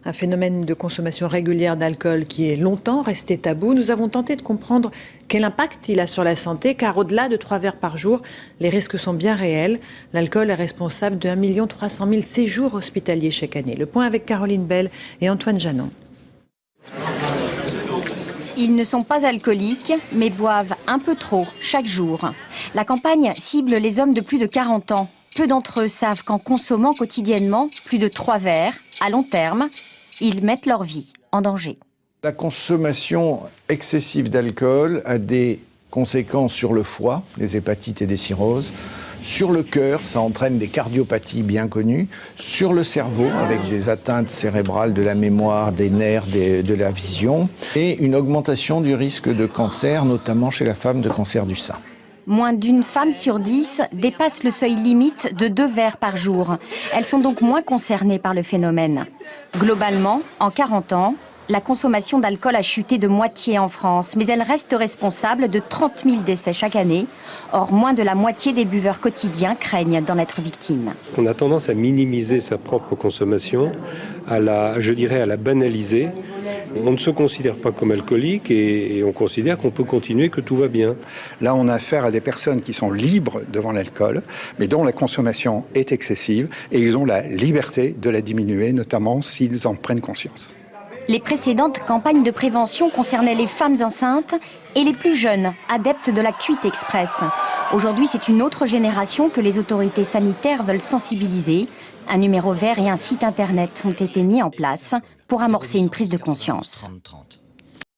Un phénomène de consommation régulière d'alcool qui est longtemps resté tabou. Nous avons tenté de comprendre quel impact il a sur la santé, car au-delà de 3 verres par jour, les risques sont bien réels. L'alcool est responsable de 1 300 000 séjours hospitaliers chaque année. Le point avec Caroline Bell et Antoine Janon. Ils ne sont pas alcooliques, mais boivent un peu trop chaque jour. La campagne cible les hommes de plus de 40 ans. Peu d'entre eux savent qu'en consommant quotidiennement plus de 3 verres, à long terme, ils mettent leur vie en danger. La consommation excessive d'alcool a des conséquences sur le foie, des hépatites et des cirrhoses, sur le cœur, ça entraîne des cardiopathies bien connues, sur le cerveau, avec des atteintes cérébrales de la mémoire, des nerfs, de la vision, et une augmentation du risque de cancer, notamment chez la femme, de cancer du sein. Moins d'une femme sur 10 dépasse le seuil limite de 2 verres par jour. Elles sont donc moins concernées par le phénomène. Globalement, en 40 ans, la consommation d'alcool a chuté de moitié en France, mais elle reste responsable de 30 000 décès chaque année. Or, moins de la moitié des buveurs quotidiens craignent d'en être victimes. On a tendance à minimiser sa propre consommation, à la banaliser. On ne se considère pas comme alcoolique et on considère qu'on peut continuer, que tout va bien. Là, on a affaire à des personnes qui sont libres devant l'alcool, mais dont la consommation est excessive et ils ont la liberté de la diminuer, notamment s'ils en prennent conscience. Les précédentes campagnes de prévention concernaient les femmes enceintes et les plus jeunes, adeptes de la cuite express. Aujourd'hui, c'est une autre génération que les autorités sanitaires veulent sensibiliser. Un numéro vert et un site internet ont été mis en place pour amorcer une prise de conscience.